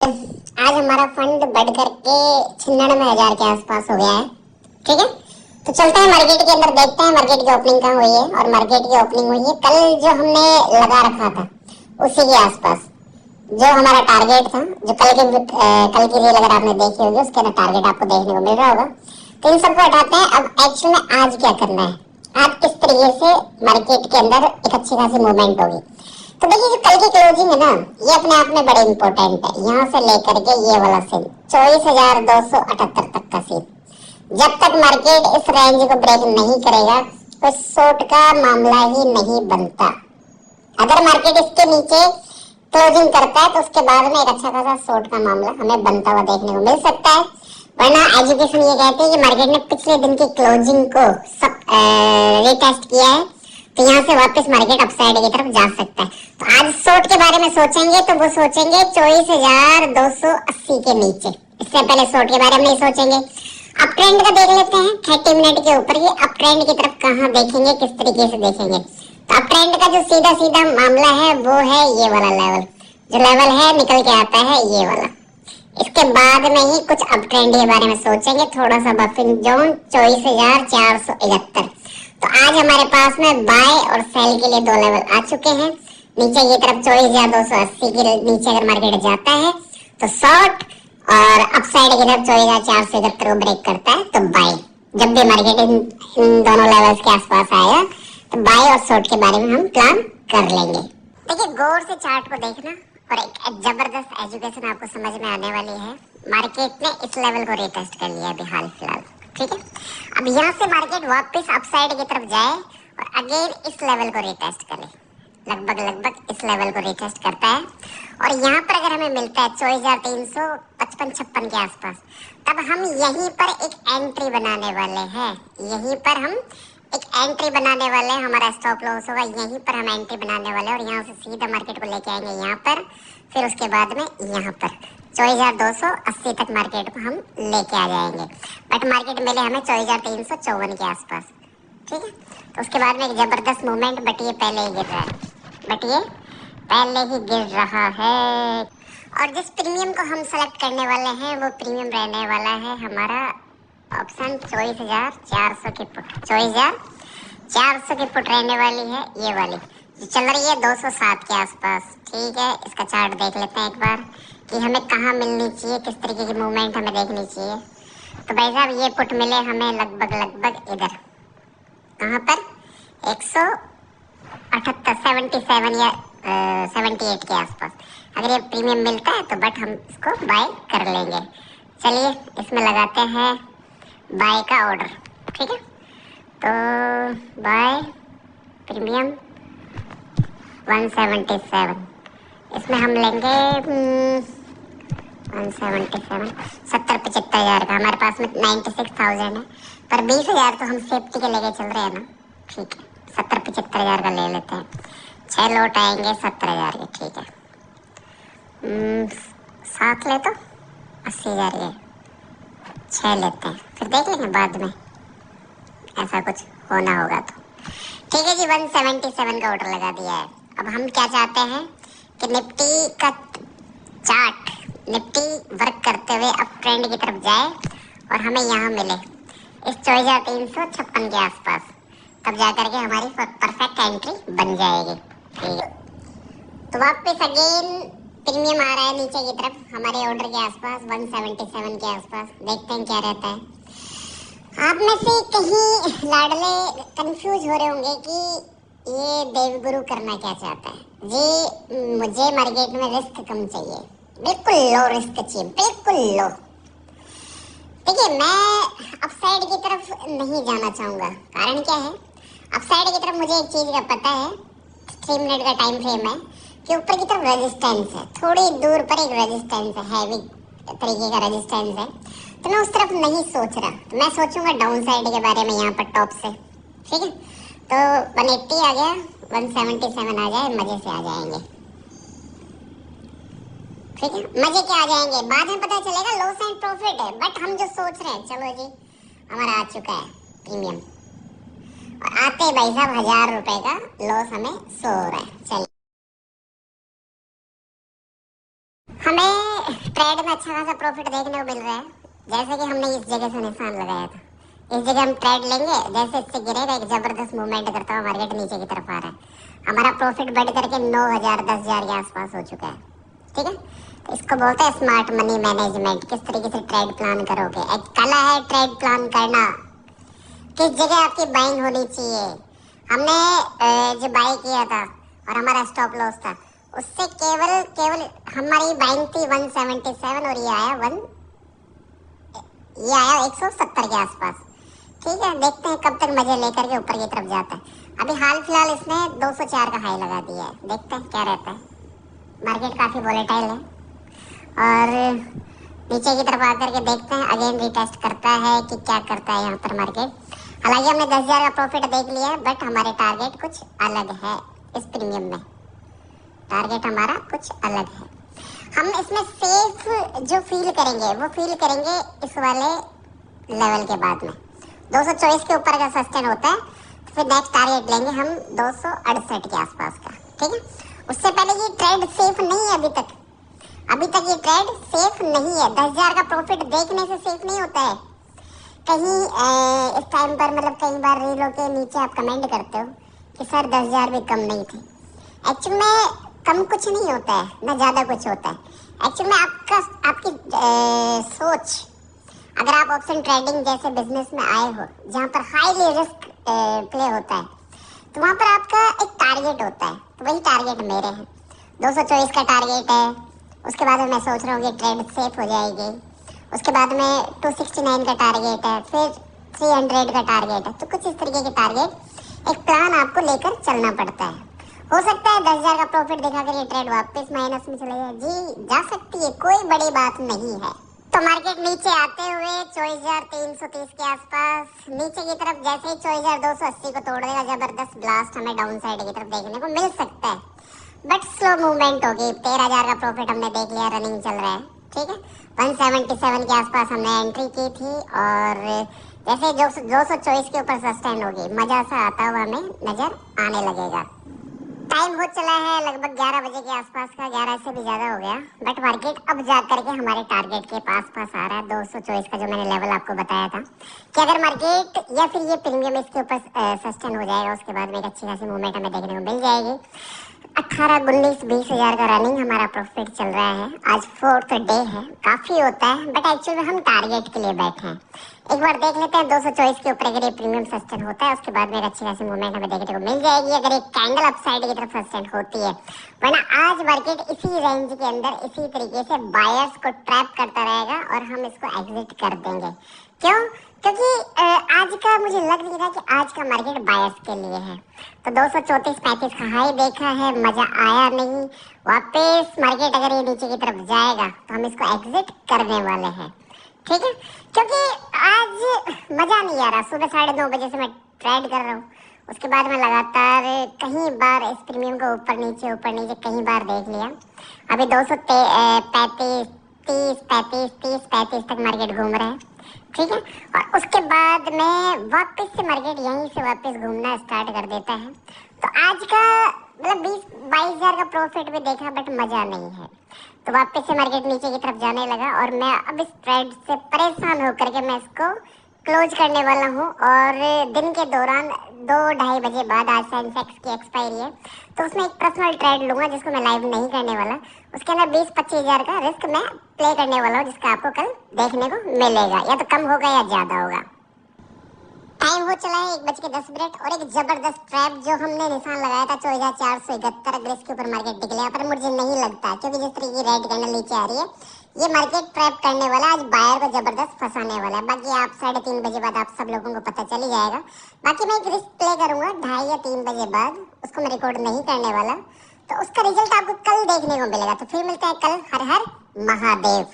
आज हमारा फंड बढ़ करके 96,000 के आसपास हो गया है। ठीक है, तो चलते हैं मार्केट के अंदर, देखते हैं मार्केट की ओपनिंग कहाँ हुई है। और मार्केट की ओपनिंग हुई है कल जो हमने लगा रखा था उसी के आसपास। जो हमारा टारगेट था, जो कल की रील अगर आपने देखी होगी उसके अंदर टारगेट आपको देखने को मिल रहा होगा। तो इन सबको हटाते हैं। अब एक्चुअल में आज क्या करना है, आज किस तरीके से मार्केट के अंदर एक अच्छी खासी मूवमेंट होगी। तो देखिए, जो कल की क्लोजिंग है ना, ये अपने आप में बड़े इंपॉर्टेंट है। यहाँ से लेकर के ये वाला सीन 24,278 तक का सीन, जब तक मार्केट इस रेंज को ब्रेक नहीं करेगा तो शॉर्ट का मामला ही नहीं बनता। अगर मार्केट इसके नीचे क्लोजिंग करता है तो उसके बाद में एक अच्छा खासा शॉर्ट का मामला हमें बनता हुआ देखने को मिल सकता है। वरना एजुकेशन ये कहते हैं कि मार्केट ने पिछले दिन की क्लोजिंग को सब रिटेस्ट किया है, तो यहाँ से वापस मार्केट अपसाइड की तरफ जा सकता है। तो आज शॉर्ट के बारे में सोचेंगे तो वो सोचेंगे 24,280 के नीचे। इससे पहले शॉर्ट के बारे में नहीं सोचेंगे। अप ट्रेंड का देख लेते हैं 30 मिनट के ऊपर, ये अप ट्रेंड की तरफ कहाँ देखेंगे, किस तरीके से देखेंगे। तो अप ट्रेंड का जो सीधा सीधा मामला है वो है ये वाला लेवल, जो लेवल है निकल के आता है ये वाला। इसके बाद में ही कुछ अप ट्रेंड के बारे में सोचेंगे, थोड़ा सा बफिंग जोन 24,471। तो आज हमारे पास में बाय और सेल के लिए दो लेवल आ चुके हैं। नीचे की तरफ 24,280 के नीचे अगर मार्केट जाता है तो शॉर्ट, और अपसाइड की तरफ 24,471 को ब्रेक करता है तो बाय। जब भी मार्केट इन दोनों लेवल्स के आसपास आएगा तो बाय और शॉर्ट के बारे में हम प्लान कर लेंगे। देखिए, गौर से चार्ट को देखना और एक जबरदस्त एजुकेशन आपको समझ में आने वाली है। मार्केट ने इस लेवल को रिटेस्ट कर लिया है अभी हाल फिलहाल। ठीक है, अब यहाँ से मार्केट वापस अपसाइड की तरफ जाए और अगेन इस लेवल को रिटेस्ट करे, लगभग इस लेवल को रिटेस्ट करता है। और यहाँ पर अगर हमें मिलता है 24,355-56 के आसपास, तब हम यहीं पर एक एंट्री बनाने वाले हैं। यहीं पर हम एक एंट्री बनाने वाले हैं, हमारा स्टॉप लॉस होगा यहीं पर, हम एंट्री बनाने वाले हैं। और यहाँ से सीधा मार्केट को लेके आएंगे यहाँ पर, फिर उसके बाद में यहाँ पर 24,280 तक मार्केट को हम लेके आ जाएंगे। बट मार्केट मिले हमें 24,354 के आसपास। ठीक है, तो उसके बाद में एक जबरदस्त मूवमेंट, बट ये पहले ही गिर रहा है, और जिस प्रीमियम को हम सेलेक्ट करने वाले हैं वो प्रीमियम रहने वाला है हमारा ऑप्शन 24,400 की पुट। 24,400 की पुट रहने वाली है ये वाली, जो चल रही है 207 के आसपास। ठीक है, इसका चार्ट देख लेते हैं एक बार कि हमें कहाँ मिलनी चाहिए, किस तरीके की मूवमेंट हमें देखनी चाहिए। तो भाई साहब, ये पुट मिले हमें लगभग इधर, कहाँ पर 178, 77 या 78 के आसपास। अगर ये प्रीमियम मिलता है तो बट हम इसको बाय कर लेंगे। चलिए इसमें लगाते हैं बाय का ऑर्डर। ठीक है, तो बाय प्रीमियम 177, इसमें हम लेंगे 177, 70-75,000 का। हमारे पास में 96,000 है, पर 20,000 तो हम सेफ्टी के लेके चल रहे हैं ना। ठीक है, 70-75,000 का ले लेते हैं। 6 लॉट आएंगे 70,000 के। ठीक है, 7 ले तो 80,000 ये 6 लेते हैं, फिर देख लेंगे बाद में ऐसा कुछ होना होगा तो। ठीक है जी, 177 का ऑर्डर लगा दिया है। अब हम क्या चाहते हैं कि निफ्टी का चार्ट, निफ्टी वर्क करते हुए अप ट्रेंड की तरफ जाए और हमें यहाँ मिले इस 24,356 के आसपास, तब जाकर के हमारी परफेक्ट एंट्री बन जाएगी। ठीक है, तो वापस अगेन प्रीमियम आ रहा है नीचे की तरफ हमारे ऑर्डर के आसपास 177 के आसपास। देखते हैं क्या रहता है। आप में से कहीं लाडले कंफ्यूज हो रहे होंगे कि ये देवगुरु करना क्या चाहता है जी। मुझे मार्केट में रिस्क कम चाहिए, बिल्कुल लो रिस्क चाहिए, बिल्कुल लो। देखिए, मैं अपसाइड की तरफ नहीं जाना चाहूँगा। कारण क्या है, अपसाइड की तरफ मुझे एक चीज़ का पता है, 3 मिनट का टाइम फ्रेम है कि ऊपर की तरफ रेजिस्टेंस है, थोड़ी दूर पर एक रेजिस्टेंस है, हैवी तरीके का रेजिस्टेंस है। तो मैं उस तरफ नहीं सोच रहा, तो मैं सोचूंगा डाउन साइड के बारे में यहाँ पर टॉप से। ठीक है, तो 180 आ गया, 177 आ जाए, मजे से आ जाएंगे। ठीक है, मजे के आ जाएंगे, बाद में पता चलेगा लॉस एंड प्रॉफिट है। बट हम जो सोच रहे हैं, चलो जी हमारा आ चुका है प्रीमियम, और आते ही भाई साहब 1,000 रुपए का लॉस हमें शो हो रहा है। चलिए, हमें ट्रेड में अच्छा खासा प्रॉफिट देखने को मिल रहा है। जैसे कि हमने इस जगह से निशान लगाया था, इस जगह हम ट्रेड लेंगे, जैसे इससे गिरेगा एक जबरदस्त मूवमेंट करता हुआ मार्केट नीचे की तरफ आ रहा है। हमारा प्रॉफिट बढ़ करके 9,000 10,000 के आसपास हो चुका है। ठीक है, तो इसको बोलते हैं स्मार्ट मनी मैनेजमेंट। किस तरीके से ट्रेड प्लान करोगे, एक कला है ट्रेड प्लान करना। किस जगह आपकी बाइंग होनी चाहिए। हमने जो बाई किया था और हमारा स्टॉप लॉस था, उससे केवल केवल हमारी बाइंग थी 177 और ये आया 170 के आसपास। ठीक है, देखते हैं कब तक मजे लेकर के ऊपर की तरफ जाता है। अभी हाल फिलहाल इसने 204 का हाई लगा दिया है, देखते हैं क्या रहता है। मार्केट काफी वोलेटाइल है और नीचे की तरफ आकर के देखते हैं अगेन रिटेस्ट करता है कि क्या करता है यहाँ पर मार्केट। हालांकि हमने 10,000 का प्रॉफिट देख लिया, बट हमारे टारगेट कुछ अलग है। इस प्रीमियम में टारगेट हमारा कुछ अलग है। हम इसमें सेफ जो फील करेंगे वो फील करेंगे इस वाले लेवल के बाद में। 224 के ऊपर का सस्टेन होता है तो फिर नेक्स्ट टारगेट लेंगे हम 268 के आसपास का। ठीक है, उससे पहले ये ट्रेड सेफ नहीं है। अभी तक ये ट्रेड सेफ नहीं है। 10,000 का प्रॉफिट देखने से सेफ नहीं होता है। कहीं इस टाइम पर मतलब कई बार रीलों के नीचे आप कमेंट करते हो कि सर 10,000 भी कम नहीं थे। एक्चुअल में कम कुछ नहीं होता है, ना ज़्यादा कुछ होता है। एक्चुअल में आपकी सोच, अगर आप ऑप्शन ट्रेडिंग जैसे बिजनेस में आए हो जहाँ पर हाईली रिस्क प्ले होता है, तो वहाँ पर आपका एक टारगेट होता है। तो वही टारगेट मेरे हैं, 224 का टारगेट है। उसके बाद मैं सोच रहा हूँ कि ट्रेड सेफ हो जाएगी। उसके बाद में 269 का टारगेट है, फिर 300 का टारगेट है। तो कुछ इस तरीके के टारगेट एक प्लान आपको लेकर चलना पड़ता है। हो सकता है 10,000 का प्रॉफिट दिखाकर ये ट्रेड वापस माइनस में चले जाए, जी जा सकती है, कोई बड़ी बात नहीं है। तो मार्केट नीचे आते हुए 24,330 के आसपास नीचे की तरफ जैसे ही 24,280 को तोड़ देगा, जबरदस्त ब्लास्ट हमें डाउन साइड की तरफ देखने को मिल सकता है, बट स्लो मूवमेंट होगी। 13,000 का प्रॉफिट हमने देख लिया, रनिंग चल रहा है। ठीक है, 177 के आसपास हमने एंट्री की थी और जैसे 224 के ऊपर सस्टेन होगी, मजा सा आता हुआ हमें नजर आने लगेगा। टाइम हो चला है लगभग 11 बजे के आसपास का, 11 से भी ज्यादा हो गया, बट मार्केट अब जा करके हमारे टारगेट के पास आ रहा है 224 का, जो मैंने लेवल आपको बताया था कि अगर मार्केट या फिर ये प्रीमियम इसके ऊपर सस्टेन हो जाएगा, उसके बाद में एक अच्छी खासी मूवमेंट हमें देखने को मिल जाएगी। 18, 19, 20,000 का रनिंग हमारा प्रॉफिट चल रहा है। आज 4th डे है, काफी होता है, बट एक्चुअली में हम टारगेट के लिए बैठे हैं। एक बार देख लेते हैं 224 के ऊपर अगर ये प्रीमियम सस्टेन होता है, उसके बाद में एक अच्छी खासी मूवमेंट हमें देखने को मिल जाएगी अगर एक कैंडल अपसाइड की तरफ सस्टेन होती है। वरना आज मार्केट इसी रेंज के अंदर इसी तरीके से बायर्स को ट्रैप करता रहेगा और हम इसको एग्जिट कर देंगे। क्यों? क्योंकि आज का मुझे लग नहीं रहा कि आज का मार्केट बायर्स के लिए है। तो 234-35 का हाई देखा है, मजा आया नहीं। वापस मार्केट अगर ये नीचे की तरफ जाएगा तो हम इसको एग्जिट करने वाले हैं। ठीक है, क्योंकि आज मजा नहीं आ रहा। सुबह 9:30 बजे से मैं ट्रेड कर रहा हूँ, उसके बाद में लगातार कहीं बार इस प्रीमियम को ऊपर नीचे कहीं बार देख लिया। अभी 235, 30, 35 तक मार्केट घूम रहा है। ठीक है, और उसके बाद में वापस से मार्केट यहीं से वापस घूमना स्टार्ट कर देता है। तो आज का मतलब 20-22 का प्रॉफिट भी देखा, बट मजा नहीं है। तो वापस से मार्केट नीचे की तरफ जाने लगा और मैं अब इस ट्रेड से परेशान होकर के मैं इसको क्लोज करने वाला हूँ। और दिन के दौरान 2-2:30 बजे बाद, आज सेंसेक्स की एक्सपायरी है, तो उसमें एक पर्सनल ट्रेड लूंगा जिसको मैं लाइव नहीं करने वाला। उसके अंदर 20-25 का रिस्क मैं प्ले करने वाला हूँ, जिसका आपको कल देखने को मिलेगा, या तो कम होगा या ज्यादा होगा। टाइम हो चला है 1:10 और एक जबरदस्त ट्रैप जो हमने निशान लगाया था 24,471, अगर इसके ऊपर मार्केट निकलेगा, पर मुझे नहीं लगता, क्योंकि जिस तरीके की रेड कैंडल नीचे आ रही है, ये मार्केट ट्रैप करने वाला, आज बायर को जबरदस्त फंसाने वाला है। बाकी आप 3:30 बजे बाद आप सब लोगों को पता चल ही जाएगा। बाकी मैं एक रिस्क प्ले करूंगा 2:30 या 3 बजे बाद, उसको मैं रिकॉर्ड नहीं करने वाला, तो उसका रिजल्ट आपको कल देखने को मिलेगा। तो फिर मिलता है कल। हर हर महादेव।